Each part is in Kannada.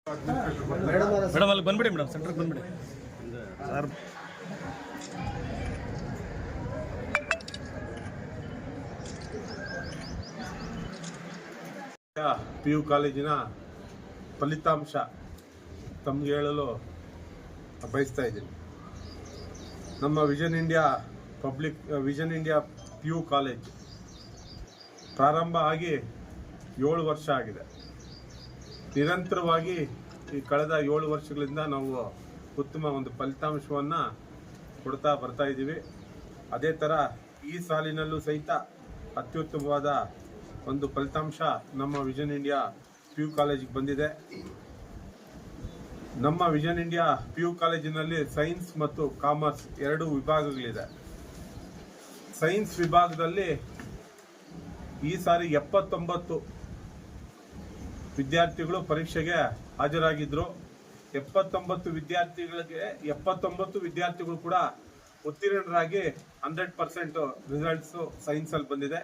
ಮೇಡಮ್ ಅಲ್ಲಿ ಬಂದ್ಬಿಡಿ ಮೇಡಮ್, ಸೆಂಟ್ರಿಗೆ ಬಂದ್ಬಿಡಿ ಸರ್. PU ಕಾಲೇಜಿನ ಫಲಿತಾಂಶ ತಮಗೆ ಹೇಳಲು ಬಯಸ್ತಾ ಇದ್ದೀನಿ. ನಮ್ಮ ವಿಷನ್ ಇಂಡಿಯಾ PU ಕಾಲೇಜ್ ಪ್ರಾರಂಭ ಆಗಿ 7 ವರ್ಷ ಆಗಿದೆ. ನಿರಂತರವಾಗಿ ಈ ಕಳೆದ 7 ವರ್ಷಗಳಿಂದ ನಾವು ಉತ್ತಮ ಒಂದು ಫಲಿತಾಂಶವನ್ನು ಕೊಡ್ತಾ ಬರ್ತಾ ಇದ್ದೀವಿ. ಅದೇ ಥರ ಈ ಸಾಲಿನಲ್ಲೂ ಸಹಿತ ಅತ್ಯುತ್ತಮವಾದ ಒಂದು ಫಲಿತಾಂಶ ನಮ್ಮ ವಿಷನ್ ಇಂಡಿಯಾ PU ಕಾಲೇಜಿಗೆ ಬಂದಿದೆ. ನಮ್ಮ ವಿಷನ್ ಇಂಡಿಯಾ PU ಕಾಲೇಜಿನಲ್ಲಿ ಸೈನ್ಸ್ ಮತ್ತು ಕಾಮರ್ಸ್ 2 ವಿಭಾಗಗಳಿದೆ. ಸೈನ್ಸ್ ವಿಭಾಗದಲ್ಲಿ ಈ ಸಾರಿ 79 ವಿದ್ಯಾರ್ಥಿಗಳು ಪರೀಕ್ಷೆಗೆ ಹಾಜರಾಗಿದ್ರು. 79 ವಿದ್ಯಾರ್ಥಿಗಳು ಕೂಡ ಉತ್ತೀರ್ಣರಾಗಿ 100% ರಿಸಲ್ಟ್ಸ್ ಸೈನ್ಸ್ ಅಲ್ಲಿ ಬಂದಿದೆ.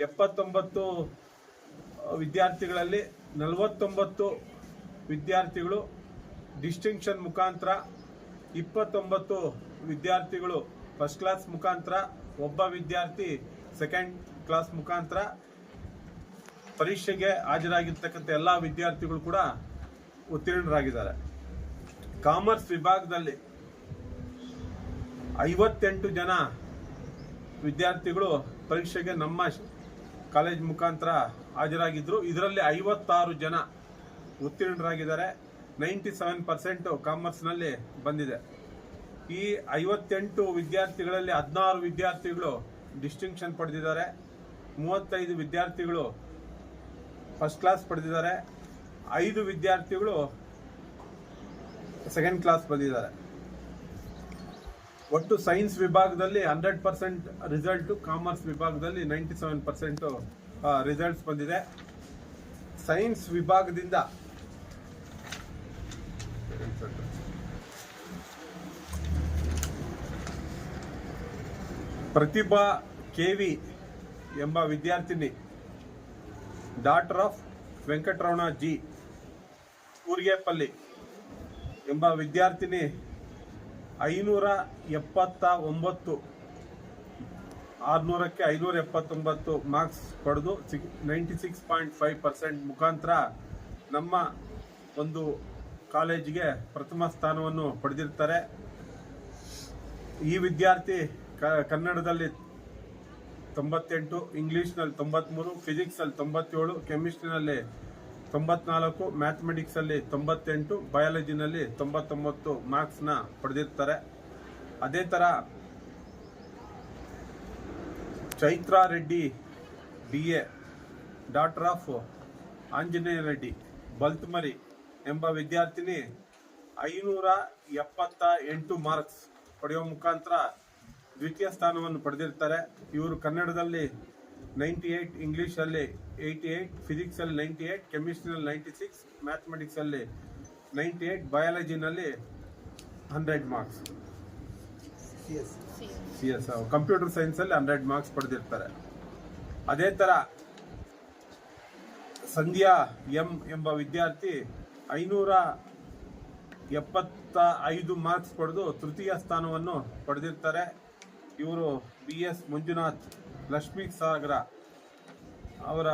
79 ವಿದ್ಯಾರ್ಥಿಗಳಲ್ಲಿ 49 ವಿದ್ಯಾರ್ಥಿಗಳು ಡಿಸ್ಟಿಂಕ್ಷನ್ ಮುಖಾಂತರ, 29 ವಿದ್ಯಾರ್ಥಿಗಳು ಫಸ್ಟ್ ಕ್ಲಾಸ್ ಮುಖಾಂತರ, ಒಬ್ಬ ವಿದ್ಯಾರ್ಥಿ ಸೆಕೆಂಡ್ ಕ್ಲಾಸ್ ಮುಖಾಂತರ ಪರೀಕ್ಷೆಗೆ ಹಾಜರಾಗಿರ್ತಕ್ಕಂಥ ಎಲ್ಲ ವಿದ್ಯಾರ್ಥಿಗಳು ಕೂಡ ಉತ್ತೀರ್ಣರಾಗಿದ್ದಾರೆ. ಕಾಮರ್ಸ್ ವಿಭಾಗದಲ್ಲಿ 58 ಜನ ವಿದ್ಯಾರ್ಥಿಗಳು ಪರೀಕ್ಷೆಗೆ ನಮ್ಮ ಕಾಲೇಜ್ ಮುಖಾಂತರ ಹಾಜರಾಗಿದ್ರು. ಇದರಲ್ಲಿ 56 ಜನ ಉತ್ತೀರ್ಣರಾಗಿದ್ದಾರೆ. 97% ಕಾಮರ್ಸ್ನಲ್ಲಿ ಬಂದಿದೆ. ಈ 58 ವಿದ್ಯಾರ್ಥಿಗಳಲ್ಲಿ 16 ವಿದ್ಯಾರ್ಥಿಗಳು ಡಿಸ್ಟಿಂಕ್ಷನ್ ಪಡೆದಿದ್ದಾರೆ, 35 ವಿದ್ಯಾರ್ಥಿಗಳು ಫಸ್ಟ್ ಕ್ಲಾಸ್ ಪಡೆದಿದ್ದಾರೆ, 5 ವಿದ್ಯಾರ್ಥಿಗಳು ಸೆಕೆಂಡ್ ಕ್ಲಾಸ್ ಬಂದಿದ್ದಾರೆ. ಒಟ್ಟು ಸೈನ್ಸ್ ವಿಭಾಗದಲ್ಲಿ 100% ರಿಸಲ್ಟ್, ಕಾಮರ್ಸ್ ವಿಭಾಗದಲ್ಲಿ 97% ರಿಸಲ್ಟ್ಸ್ ಬಂದಿದೆ. ಸೈನ್ಸ್ ವಿಭಾಗದಿಂದ ಪ್ರತಿಭಾ KV ಎಂಬ ವಿದ್ಯಾರ್ಥಿನಿ, ಡಾಟರ್ ಆಫ್ ವೆಂಕಟರಮಣ G ಕೂರ್ಗೆಪಲ್ಲಿ ಎಂಬ ವಿದ್ಯಾರ್ಥಿನಿ 579 600ಕ್ಕೆ 579 ಮಾರ್ಕ್ಸ್ ಪಡೆದು 96.5% ಮುಖಾಂತರ ನಮ್ಮ ಒಂದು ಕಾಲೇಜಿಗೆ ಪ್ರಥಮ ಸ್ಥಾನವನ್ನು ಪಡೆದಿರ್ತಾರೆ. ಈ ವಿದ್ಯಾರ್ಥಿ ಕನ್ನಡದಲ್ಲಿ 98, ಇಂಗ್ಲಿಷ್ನಲ್ಲಿ 93, ಫಿಸಿಕ್ಸಲ್ಲಿ 97, ಕೆಮಿಸ್ಟ್ರಿನಲ್ಲಿ 94, ಮ್ಯಾಥಮೆಟಿಕ್ಸಲ್ಲಿ 98, ಬಯಾಲಜಿನಲ್ಲಿ 99 ಮಾರ್ಕ್ಸ್ನ ಪಡೆದಿರ್ತಾರೆ. ಅದೇ ಥರ Chaitra Reddy DA, daughter of Anjaneya Reddy ಬಲ್ತಮರಿ ಎಂಬ ವಿದ್ಯಾರ್ಥಿನಿ 578 ಮಾರ್ಕ್ಸ್ ಪಡೆಯುವ ಮುಖಾಂತರ ದ್ವಿತೀಯ ಸ್ಥಾನವನ್ನು ಪಡೆದಿರ್ತಾರೆ. ಇವರು ಕನ್ನಡದಲ್ಲಿ 98, ಇಂಗ್ಲಿಷಲ್ಲಿ 88, ಫಿಸಿಕ್ಸಲ್ಲಿ 98, ಕೆಮಿಸ್ಟ್ರಿನಲ್ಲಿ 96, ಮ್ಯಾಥಮೆಟಿಕ್ಸಲ್ಲಿ 98, ಬಯಾಲಜಿನಲ್ಲಿ 100 ಮಾರ್ಕ್ಸ್, CS ಕಂಪ್ಯೂಟರ್ ಸೈನ್ಸಲ್ಲಿ 100 ಮಾರ್ಕ್ಸ್ ಪಡೆದಿರ್ತಾರೆ. ಅದೇ ಥರ ಸಂಧ್ಯಾ M ಎಂಬ ವಿದ್ಯಾರ್ಥಿ 575 ಮಾರ್ಕ್ಸ್ ಪಡೆದು ತೃತೀಯ ಸ್ಥಾನವನ್ನು ಪಡೆದಿರ್ತಾರೆ. ಇವರು BS ಮಂಜುನಾಥ್ ಲಕ್ಷ್ಮೀ ಸಾಗರ ಅವರ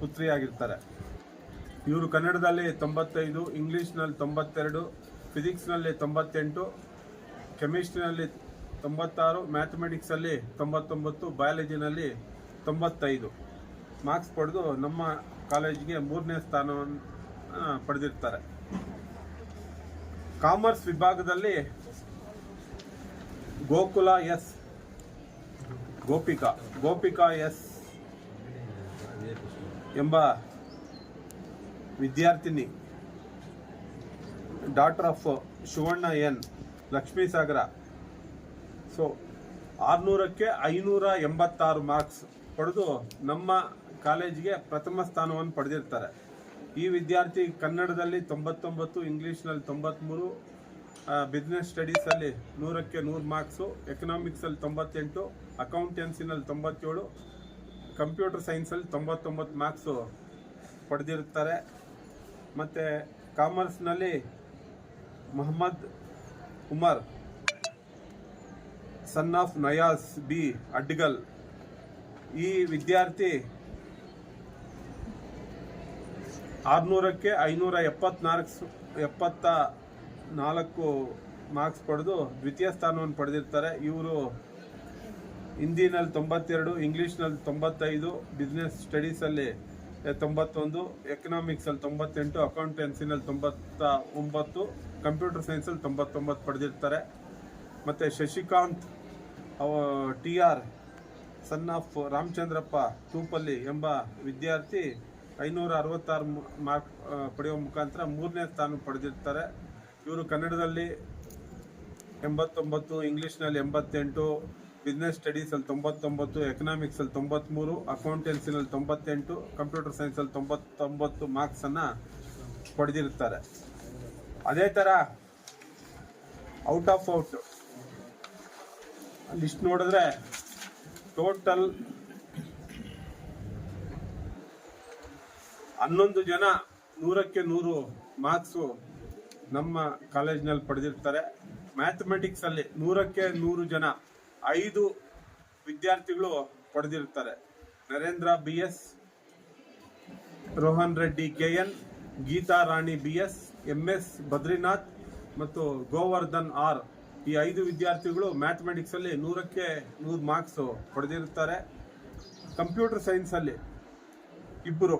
ಪುತ್ರಿಯಾಗಿರ್ತಾರೆ. ಇವರು ಕನ್ನಡದಲ್ಲಿ 95, ಇಂಗ್ಲಿಷ್ನಲ್ಲಿ 92, ಫಿಸಿಕ್ಸ್ನಲ್ಲಿ 98, ಕೆಮಿಸ್ಟ್ರಿನಲ್ಲಿ 96, ಮ್ಯಾಥಮೆಟಿಕ್ಸಲ್ಲಿ 99, ಬಯಾಲಜಿನಲ್ಲಿ 95 ಮಾರ್ಕ್ಸ್ ಪಡೆದು ನಮ್ಮ ಕಾಲೇಜಿಗೆ 3ನೇ ಸ್ಥಾನವನ್ನು ಪಡೆದಿರ್ತಾರೆ. ಕಾಮರ್ಸ್ ವಿಭಾಗದಲ್ಲಿ ಗೋಪಿಕಾ ಎಸ್ ಎಂಬ ವಿದ್ಯಾರ್ಥಿನಿ, daughter of Shivanna N Lakshmi Sagara, 600ಕ್ಕೆ 586 ಮಾರ್ಕ್ಸ್ ಪಡೆದು ನಮ್ಮ ಕಾಲೇಜಿಗೆ ಪ್ರಥಮ ಸ್ಥಾನವನ್ನು ಪಡೆದಿರ್ತಾರೆ. ಈ ವಿದ್ಯಾರ್ಥಿ ಕನ್ನಡದಲ್ಲಿ 99, ಇಂಗ್ಲಿಷ್ನಲ್ಲಿ 93, ಬಿಸ್ನೆಸ್ ಸ್ಟಡೀಸಲ್ಲಿ 100ಕ್ಕೆ 100 ಮಾರ್ಕ್ಸು, ಎಕನಾಮಿಕ್ಸಲ್ಲಿ 98, ಅಕೌಂಟೆನ್ಸಿನಲ್ಲಿ 97, ಕಂಪ್ಯೂಟರ್ ಸೈನ್ಸಲ್ಲಿ 99 ಮಾರ್ಕ್ಸು ಪಡೆದಿರ್ತಾರೆ. ಮತ್ತು ಕಾಮರ್ಸ್ನಲ್ಲಿ Mohammed Umar son of Nayas B Adgal. ಈ ವಿದ್ಯಾರ್ಥಿ 600ಕ್ಕೆ 574 ಮಾರ್ಕ್ಸ್ ಪಡೆದು ದ್ವಿತೀಯ ಸ್ಥಾನವನ್ನು ಪಡೆದಿರ್ತಾರೆ. ಇವರು ಹಿಂದಿನಲ್ಲಿ 92, ಇಂಗ್ಲೀಷ್ನಲ್ಲಿ 95, ಬಿಸ್ನೆಸ್ ಸ್ಟಡೀಸಲ್ಲಿ 91, ಎಕನಾಮಿಕ್ಸಲ್ಲಿ 98, ಅಕೌಂಟೆನ್ಸಿನಲ್ಲಿ 99, ಕಂಪ್ಯೂಟರ್ ಸೈನ್ಸಲ್ಲಿ 99 ಪಡೆದಿರ್ತಾರೆ. ಮತ್ತು Shashikant TR son of Ramachandrappa ತೂಪಲ್ಲಿ ಎಂಬ ವಿದ್ಯಾರ್ಥಿ 566 ಮಾರ್ಕ್ ಪಡೆಯುವ ಮುಖಾಂತರ 3ನೇ ಸ್ಥಾನ ಪಡೆದಿರ್ತಾರೆ. ಇವರು ಕನ್ನಡದಲ್ಲಿ 89, ಇಂಗ್ಲೀಷ್ನಲ್ಲಿ 88, ಬಿಸ್ನೆಸ್ ಸ್ಟಡೀಸಲ್ಲಿ 99, ಎಕನಾಮಿಕ್ಸಲ್ಲಿ 93, ಅಕೌಂಟೆನ್ಸಿನಲ್ಲಿ 98, ಕಂಪ್ಯೂಟರ್ ಸೈನ್ಸಲ್ಲಿ 99 ಮಾರ್ಕ್ಸನ್ನು ಪಡೆದಿರ್ತಾರೆ. ಅದೇ ಥರ ಔಟ್ ಲಿಸ್ಟ್ ನೋಡಿದ್ರೆ ಟೋಟಲ್ 11 ಜನ 100ಕ್ಕೆ 100 ಮಾರ್ಕ್ಸು ನಮ್ಮ ಕಾಲೇಜಿನಲ್ಲಿ ಪಡೆದಿರ್ತಾರೆ. ಮ್ಯಾಥಮೆಟಿಕ್ಸಲ್ಲಿ 100ಕ್ಕೆ 100 ಜನ 5 ವಿದ್ಯಾರ್ಥಿಗಳು ಪಡೆದಿರ್ತಾರೆ. ನರೇಂದ್ರ BS, ರೋಹನ್ ರೆಡ್ಡಿ KN, ಗೀತಾ ರಾಣಿ BS, MS ಬದ್ರಿನಾಥ್ ಮತ್ತು ಗೋವರ್ಧನ್ R. ಈ 5 ವಿದ್ಯಾರ್ಥಿಗಳು ಮ್ಯಾಥಮೆಟಿಕ್ಸಲ್ಲಿ 100ಕ್ಕೆ 100 ಮಾರ್ಕ್ಸು ಪಡೆದಿರ್ತಾರೆ. ಕಂಪ್ಯೂಟರ್ ಸೈನ್ಸಲ್ಲಿ 2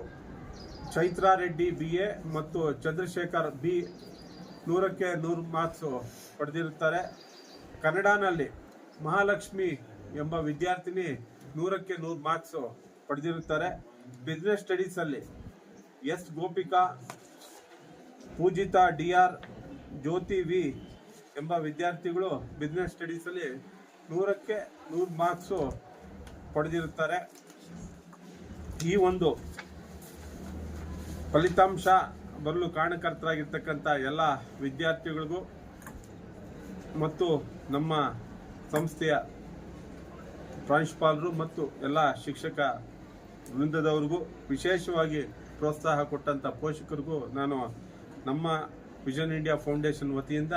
ಚೈತ್ರಾ ರೆಡ್ಡಿ BA ಮತ್ತು ಚಂದ್ರಶೇಖರ್ B 100ಕ್ಕೆ 100 ಮಾರ್ಕ್ಸು ಪಡೆದಿರುತ್ತಾರೆ. ಕನ್ನಡನಲ್ಲಿ ಮಹಾಲಕ್ಷ್ಮಿ ಎಂಬ ವಿದ್ಯಾರ್ಥಿನಿ 100ಕ್ಕೆ 100 ಮಾರ್ಕ್ಸು ಪಡೆದಿರುತ್ತಾರೆ. ಬಿಸ್ನೆಸ್ ಸ್ಟಡೀಸಲ್ಲಿ S Gopika, Pujitha DR, Jyothi V ಎಂಬ ವಿದ್ಯಾರ್ಥಿಗಳು ಬಿಸ್ನೆಸ್ ಸ್ಟಡೀಸಲ್ಲಿ 100ಕ್ಕೆ 100 ಮಾರ್ಕ್ಸು ಪಡೆದಿರುತ್ತಾರೆ. ಈ ಒಂದು ಫಲಿತಾಂಶ ಬರಲು ಕಾರಣಕರ್ತರಾಗಿರ್ತಕ್ಕಂಥ ಎಲ್ಲ ವಿದ್ಯಾರ್ಥಿಗಳಿಗೂ ಮತ್ತು ನಮ್ಮ ಸಂಸ್ಥೆಯ ಪ್ರಾಂಶುಪಾಲರು ಮತ್ತು ಎಲ್ಲ ಶಿಕ್ಷಕ ವೃಂದದವ್ರಿಗೂ, ವಿಶೇಷವಾಗಿ ಪ್ರೋತ್ಸಾಹ ಕೊಟ್ಟಂಥ ಪೋಷಕರಿಗೂ ನಾನು ನಮ್ಮ ವಿಷನ್ ಇಂಡಿಯಾ ಫೌಂಡೇಶನ್ ವತಿಯಿಂದ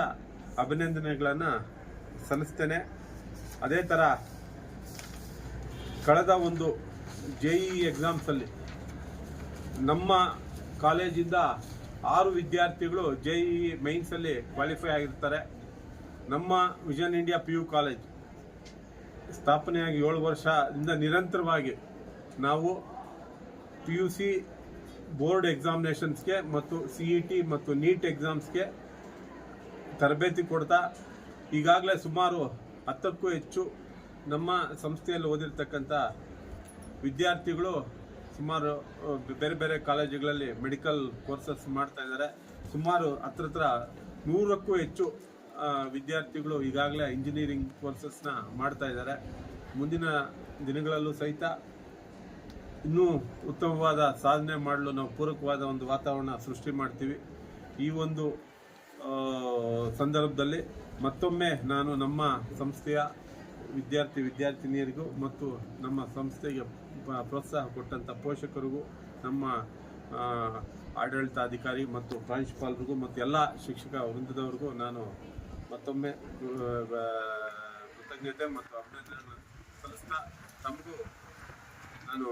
ಅಭಿನಂದನೆಗಳನ್ನು ಸಲ್ಲಿಸ್ತೇನೆ. ಅದೇ ಥರ ಕಳೆದ ಒಂದು JEE ಎಕ್ಸಾಮ್ಸಲ್ಲಿ ನಮ್ಮ ಕಾಲೇಜಿಂದ 6 ವಿದ್ಯಾರ್ಥಿಗಳು JEE ಮೈನ್ಸಲ್ಲಿ ಕ್ವಾಲಿಫೈ ಆಗಿರ್ತಾರೆ. ನಮ್ಮ ವಿಷನ್ ಇಂಡಿಯಾ PU ಕಾಲೇಜ್ ಸ್ಥಾಪನೆಯಾಗಿ 7 ವರ್ಷದಿಂದ ನಿರಂತರವಾಗಿ ನಾವು PUC ಬೋರ್ಡ್ ಎಕ್ಸಾಮಿನೇಷನ್ಸ್ಗೆ ಮತ್ತು CET ಮತ್ತು NEET ಎಕ್ಸಾಮ್ಸ್ಗೆ ತರಬೇತಿ ಕೊಡ್ತಾ ಈಗಾಗಲೇ ಸುಮಾರು 10ಕ್ಕೂ ಹೆಚ್ಚು ನಮ್ಮ ಸಂಸ್ಥೆಯಲ್ಲಿ ಓದಿರ್ತಕ್ಕಂಥ ವಿದ್ಯಾರ್ಥಿಗಳು ಸುಮಾರು ಬೇರೆ ಬೇರೆ ಕಾಲೇಜುಗಳಲ್ಲಿ ಮೆಡಿಕಲ್ ಕೋರ್ಸಸ್ ಮಾಡ್ತಾ ಇದ್ದಾರೆ. ಸುಮಾರು ಹತ್ರ 100ಕ್ಕೂ ಹೆಚ್ಚು ವಿದ್ಯಾರ್ಥಿಗಳು ಈಗಾಗಲೇ ಇಂಜಿನಿಯರಿಂಗ್ ಕೋರ್ಸಸ್ನ ಮಾಡ್ತಾ ಇದ್ದಾರೆ. ಮುಂದಿನ ದಿನಗಳಲ್ಲೂ ಸಹಿತ ಇನ್ನೂ ಉತ್ತಮವಾದ ಸಾಧನೆ ಮಾಡಲು ನಾವು ಪೂರಕವಾದ ಒಂದು ವಾತಾವರಣ ಸೃಷ್ಟಿ ಮಾಡ್ತೀವಿ. ಈ ಒಂದು ಸಂದರ್ಭದಲ್ಲಿ ಮತ್ತೊಮ್ಮೆ ನಾನು ನಮ್ಮ ಸಂಸ್ಥೆಯ ವಿದ್ಯಾರ್ಥಿನಿಯರಿಗೂ ಮತ್ತು ನಮ್ಮ ಸಂಸ್ಥೆಗೆ ಪ್ರೋತ್ಸಾಹ ಕೊಟ್ಟಂಥ ಪೋಷಕರಿಗೂ, ನಮ್ಮ ಆಡಳಿತಾಧಿಕಾರಿ ಮತ್ತು ಪ್ರಾಂಶುಪಾಲರಿಗೂ ಮತ್ತು ಎಲ್ಲ ಶಿಕ್ಷಕ ವೃಂದದವರಿಗೂ ನಾನು ಮತ್ತೊಮ್ಮೆ ಕೃತಜ್ಞತೆ ಮತ್ತು ಅಭಿನಂದನೆಗಳನ್ನು ಸಲ್ಲಿಸ್ತಾ ತಮಗೂ ನಾನು